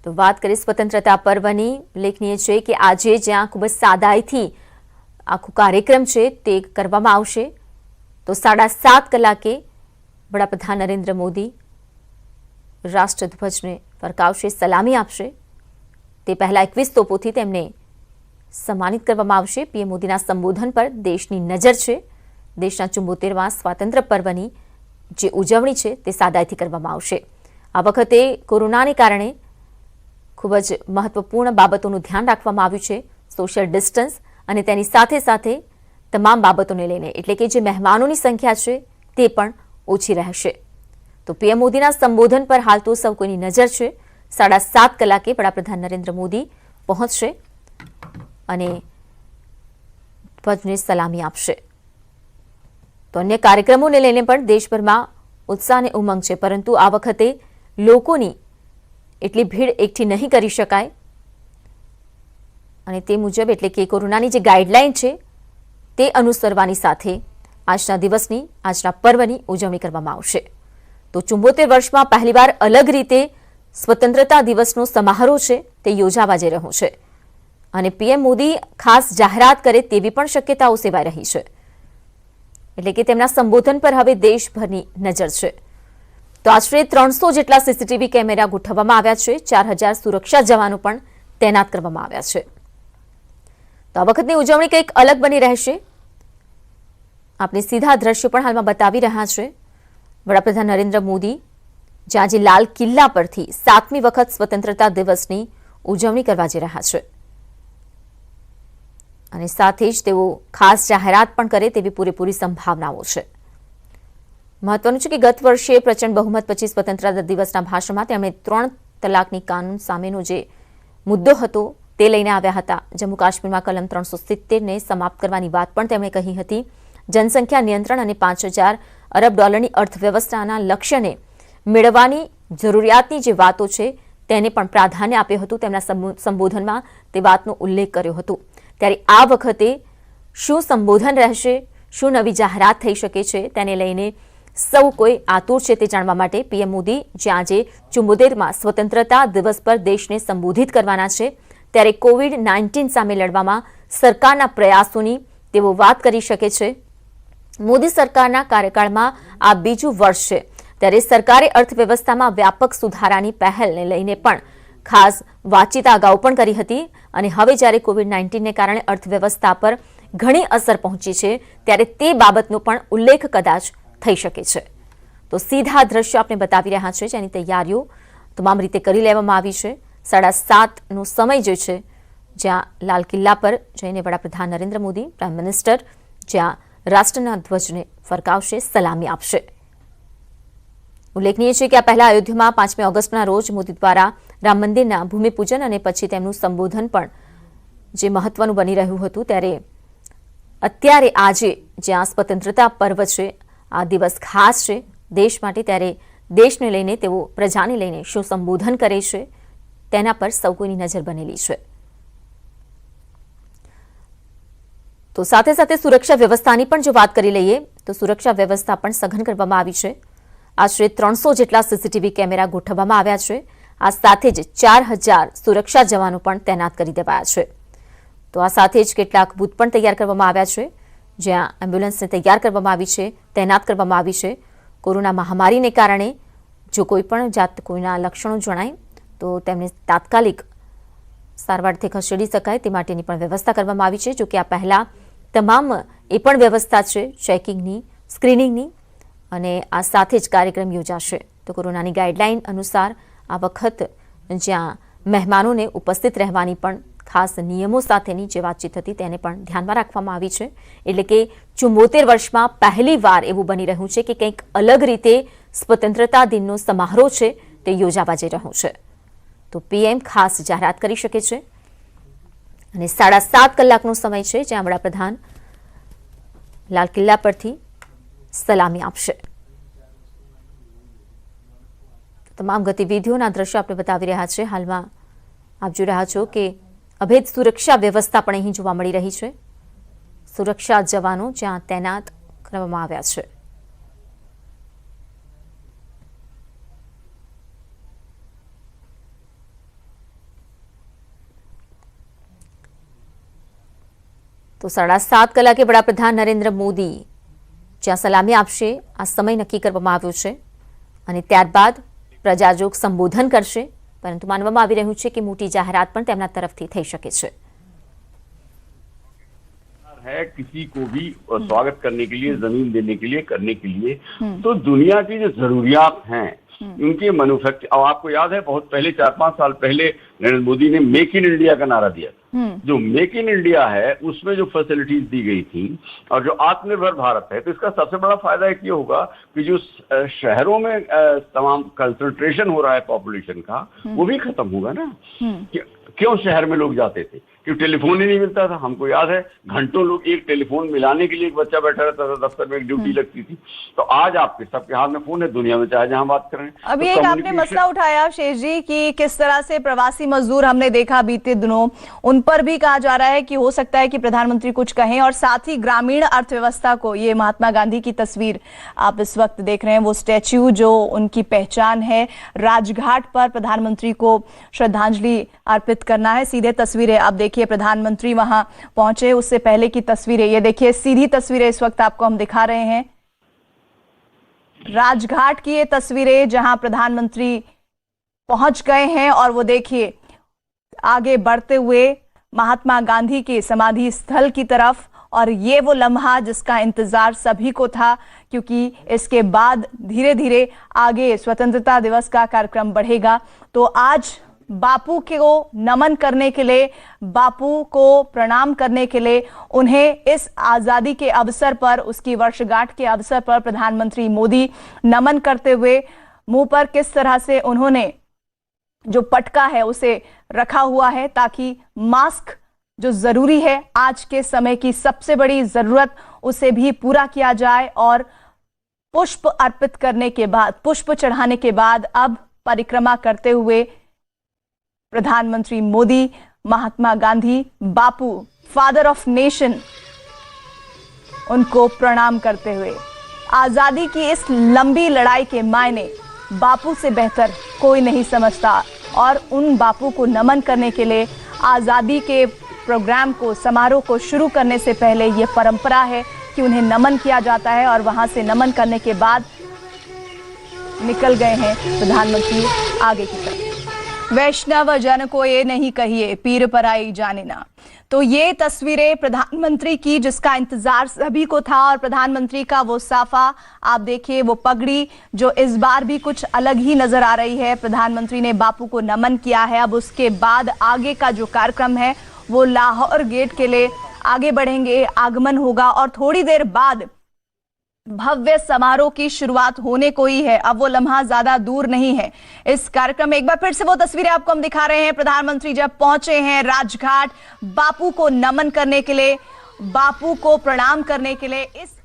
તો વાત કરીએ સ્વતંત્રતા પર્વની, ઉલ્લેખનીય છે કે આજે જ્યાં ખૂબ જ સાદાઈથી આખો કાર્યક્રમ છે તે કરવામાં આવશે. તો 7:30 કલાકે વડાપ્રધાન નરેન્દ્ર મોદી રાષ્ટ્રધ્વજને ફરકાવશે, સલામી આપશે. તે પહેલા 21 તોપોથી તેમને સન્માનિત કરવામાં આવશે. પીએમ મોદીના સંબોધન પર દેશની નજર છે. દેશના 74મા સ્વાતંત્ર્ય પર્વની જે ઉજવણી છે તે સાદાઈથી કરવામાં આવશે. આ વખતે કોરોનાને કારણે ખૂબ જ મહત્વપૂર્ણ બાબતોનું ધ્યાન રાખવામાં આવ્યું છે. સોશિયલ ડિસ્ટન્સ અને તેની સાથે સાથે તમામ બાબતોને લઈને, એટલે કે જે મહેમાનોની સંખ્યા છે તે પણ ઓછી રહેશે. તો પીએમ મોદીના સંબોધન પર હાલ તો સૌ કોઈની નજર છે. 7:30 કલાકે વડાપ્રધાન નરેન્દ્ર મોદી પહોંચશે અને ધ્વજને સલામી આપશે. તો અન્ય કાર્યક્રમોને લઈને પણ દેશભરમાં ઉત્સાહ અને ઉમંગ છે, પરંતુ આ વખતે લોકોની એટલી ભીડ એકઠી નહીં કરી શકાય અને તે મુજબ, એટલે કે કોરોનાની જે ગાઈડલાઈન છે તે અનુસરવાની સાથે આજના દિવસની, આજના પર્વની ઉજવણી કરવામાં આવશે. તો 74 વર્ષમાં પહેલીવાર અલગ રીતે સ્વતંત્રતા દિવસનો સમારોહ છે તે યોજાવા જઈ રહ્યો છે અને પીએમ મોદી ખાસ જાહેરાત કરે તેવી પણ શક્યતાઓ સેવાઈ રહી છે. એટલે કે તેમના સંબોધન પર હવે દેશભરની નજર છે. તો આશરે 300 જેટલા સીસીટીવી કેમેરા ગોઠવવામાં આવ્યા છે. 4000 સુરક્ષા જવાનો પણ તૈનાત કરવામાં આવ્યા છે. તો આ વખતની ઉજવણી કંઈક અલગ બની રહેશે. આપણે સીધા દ્રશ્યો પણ હાલમાં બતાવી રહ્યા છે. વડાપ્રધાન નરેન્દ્ર મોદી જ્યાં આજે લાલ કિલ્લા પરથી 7મી વખત સ્વતંત્રતા દિવસની ઉજવણી કરવા જઈ રહ્યા છે અને સાથે જ તેઓ ખાસ જાહેરાત પણ કરે તેવી પૂરેપૂરી સંભાવનાઓ છે. મહત્વનું છે કે ગત વર્ષે પ્રચંડ બહુમત પછી સ્વતંત્રતા દિવસના ભાષણમાં તેમણે 3 તલાકની કાનૂન સામેનો જે મુદ્દો હતો તે લઈને આવ્યા હતા. જમ્મુ કાશ્મીરમાં કલમ 370ને સમાપ્ત કરવાની વાત પણ તેમણે કહી હતી. જનસંખ્યા નિયંત્રણ અને $5000 અરબ અર્થવ્યવસ્થાના લક્ષ્યને મેળવવાની જરૂરિયાતની જે વાતો છે તેને પણ પ્રાધાન્ય આપ્યું હતું. તેમના સંબોધનમાં તે વાતનો ઉલ્લેખ કર્યો હતો. ત્યારે આ વખતે શું સંબોધન રહેશે, શું નવી જાહેરાત થઈ શકે છે, તેને લઈને સૌ કોઈ આતુર છે તે જાણવા માટે પીએમ મોદી જ્યાં આજે 74મા સ્વતંત્રતા દિવસ પર દેશને સંબોધિત કરવાના છે, ત્યારે કોવિડ-19 સામે લડવામાં સરકારના પ્રયાસોની તેઓ વાત કરી શકે છે. મોદી સરકારના કાર્યકાળમાં આ બીજું વર્ષ છે, ત્યારે સરકારે અર્થવ્યવસ્થામાં વ્યાપક સુધારાની પહેલને લઈને પણ ખાસ વાતચીત અગાઉ પણ કરી હતી અને હવે જ્યારે કોવિડ-19ને કારણે અર્થવ્યવસ્થા પર ઘણી અસર પહોંચી છે ત્યારે તે બાબતનો પણ ઉલ્લેખ કદાચ થઈ શકે છે. તો સીધા દ્રશ્યો આપણે બતાવી રહ્યા છે જેની તૈયારીઓ તમામ રીતે કરી લેવામાં આવી છે. 7:30નો સમય જે છે જ્યાં લાલ કિલ્લા પર જઈને વડાપ્રધાન નરેન્દ્ર મોદી, પ્રાઇમ મિનિસ્ટર જ્યાં રાષ્ટ્રના ધ્વજને ફરકાવશે, સલામી આપશે. ઉલ્લેખનીય છે કે આ પહેલા અયોધ્યામાં 5મી ઓગસ્ટના રોજ મોદી દ્વારા રામ મંદિરના ભૂમિપૂજન અને પછી તેમનું સંબોધન પણ જે મહત્વનું બની રહ્યું હતું, ત્યારે અત્યારે આજે જ્યાં સ્વતંત્રતા પર્વ છે, આ દિવસ ખાસ છે દેશ માટે, ત્યારે દેશને લઈને તેઓ પ્રજાને લઈને શું સંબોધન કરે છે તેના પર સૌ કોઈની નજર બનેલી છે. તો સાથે સાથે સુરક્ષા વ્યવસ્થાની પણ જો વાત કરી લઈએ તો સુરક્ષા વ્યવસ્થા પણ સઘન કરવામાં આવી છે. આશરે 300 જેટલા સીસીટીવી કેમેરા ગોઠવવામાં આવ્યા છે. આ સાથે જ 4000 સુરક્ષા જવાનો પણ તૈનાત કરી દેવાયા છે. તો આ સાથે જ કેટલાક બૂથ પણ તૈયાર કરવામાં આવ્યા છે જ્યાં એમ્બ્યુલન્સને તૈયાર કરવામાં આવી છે, તૈનાત કરવામાં આવી છે. કોરોના મહામારીને કારણે જો કોઈ પણ જાત કોઈના લક્ષણો જણાય તો તેમને તાત્કાલિક સારવારથી ખસેડી શકાય તે માટેની પણ વ્યવસ્થા કરવામાં આવી છે. જોકે આ પહેલા તમામ એ પણ વ્યવસ્થા છે ચેકિંગની, સ્ક્રીનિંગની અને આ સાથે જ કાર્યક્રમ યોજાશે. તો કોરોનાની ગાઈડલાઈન અનુસાર આ વખત જ્યાં મહેમાનોને ઉપસ્થિત રહેવાની પણ ખાસ નિયમો સાથેની જે વાતચીત હતી તેને પણ ધ્યાનમાં રાખવામાં આવી છે. એટલે કે 74 વર્ષમાં પહેલીવાર એવું બની રહ્યું છે કે કંઈક અલગ રીતે સ્વતંત્રતા દિનનો સમારોહ છે તે યોજાવા જઈ રહ્યો છે. તો પીએમ ખાસ જાહેરાત કરી શકે છે અને 7:30 કલાકનો સમય છે જ્યાં વડાપ્રધાન લાલ કિલ્લા પરથી સલામી આપશે. તમામ ગતિવિધિઓના દ્રશ્યો આપણે બતાવી રહ્યા છે. હાલમાં આપ જોઈ રહ્યા છો કે અભેદ સુરક્ષા વ્યવસ્થા પણ અહીં જોવા મળી રહી છે. સુરક્ષા જવાનો જ્યાં તૈનાત કરવામાં આવ્યા છે. તો 7:30 કલાકે વડાપ્રધાન નરેન્દ્ર મોદી જ્યાં સલામી આપશે આ સમય નક્કી કરવામાં આવ્યો છે અને ત્યારબાદ પ્રજાજોગ સંબોધન કરશે, પરંતુ માનવામાં આવી રહ્યું છે કે મોટી જાહેરાત પણ તેમના તરફથી થઈ શકે છે। है किसी को भी स्वागत करने के लिए, जमीन देने के लिए, करने के लिए, तो दुनिया की जो जरूरियात हैं उनके मैन्युफैक्चर। अब आपको याद है बहुत पहले 4-5 साल पहले नरेंद्र मोदी ने मेक इन इंडिया का नारा दिया। जो मेक इन इंडिया है उसमें जो फैसिलिटीज दी गई थी और जो आत्मनिर्भर भारत है, तो इसका सबसे बड़ा फायदा एक ये होगा कि जो शहरों में तमाम कंसंट्रेशन हो रहा है पॉपुलेशन का, वो भी खत्म होगा ना। क्यों शहर में लोग जाते थे? क्योंकि टेलीफोन ही नहीं मिलता था। हमको याद है घंटों लोग एक टेलीफोन मिलाने के लिए एक बच्चा बैठा रहता था, दफ्तर में एक ड्यूटी लगती थी। तो आज आपके सबके हाथ में फोन है, दुनिया में चाहे जहां बात करें। अभी तो एक आपने मसला उठाया शेष जी कि किस तरह से प्रवासी मजदूर हमने देखा बीते दिनों, उन पर भी कहा जा रहा है कि हो सकता है कि प्रधानमंत्री कुछ कहें, और साथ ही ग्रामीण अर्थव्यवस्था को, ये महात्मा गांधी की तस्वीर आप इस वक्त देख रहे हैं, वो स्टैच्यू जो उनकी पहचान है, राजघाट पर प्रधानमंत्री को श्रद्धांजलि अर्पित करना है। सीधे तस्वीरें आप देखिए, प्रधानमंत्री वहां पहुंचे उससे पहले की तस्वीरें, ये देखिए सीधी तस्वीरें इस वक्त आपको हम दिखा रहे हैं। राजघाट की ये तस्वीरें जहां प्रधानमंत्री पहुंच गए हैं और वो देखिए आगे बढ़ते हुए महात्मा गांधी के समाधि स्थल की तरफ। और ये वो लम्हा जिसका इंतजार सभी को था, क्योंकि इसके बाद धीरे धीरे आगे स्वतंत्रता दिवस का कार्यक्रम बढ़ेगा। तो आज बापू को नमन करने के लिए, बापू को प्रणाम करने के लिए, उन्हें इस आजादी के अवसर पर, उसकी वर्षगांठ के अवसर पर प्रधानमंत्री मोदी नमन करते हुए मुंह पर किस तरह से उन्होंने जो पटका है उसे रखा हुआ है, ताकि मास्क जो जरूरी है, आज के समय की सबसे बड़ी जरूरत, उसे भी पूरा किया जाए। और पुष्प अर्पित करने के बाद, पुष्प चढ़ाने के बाद अब परिक्रमा करते हुए प्रधानमंत्री मोदी महात्मा गांधी, बापू, फादर ऑफ नेशन, उनको प्रणाम करते हुए आजादी की इस लंबी लड़ाई के मायने बापू से बेहतर कोई नहीं समझता। और उन बापू को नमन करने के लिए आजादी के प्रोग्राम को, समारोह को शुरू करने से पहले ये परंपरा है कि उन्हें नमन किया जाता है। और वहां से नमन करने के बाद निकल गए हैं प्रधानमंत्री आगे की तरफ। वैष्णव जन को ये नहीं कहिए, पीर पराई जाने ना। तो ये तस्वीरें प्रधानमंत्री की, जिसका इंतजार सभी को था, और प्रधानमंत्री का वो साफा आप देखिए, वो पगड़ी जो इस बार भी कुछ अलग ही नजर आ रही है। प्रधानमंत्री ने बापू को नमन किया है। अब उसके बाद आगे का जो कार्यक्रम है वो लाहौर गेट के लिए आगे बढ़ेंगे, आगमन होगा और थोड़ी देर बाद भव्य समारोह की शुरुआत होने को ही है। अब वो लम्हा ज्यादा दूर नहीं है। इस कार्यक्रम में एक बार फिर से वो तस्वीरें आपको हम दिखा रहे हैं, प्रधानमंत्री जब पहुंचे हैं राजघाट बापू को नमन करने के लिए, बापू को प्रणाम करने के लिए। इस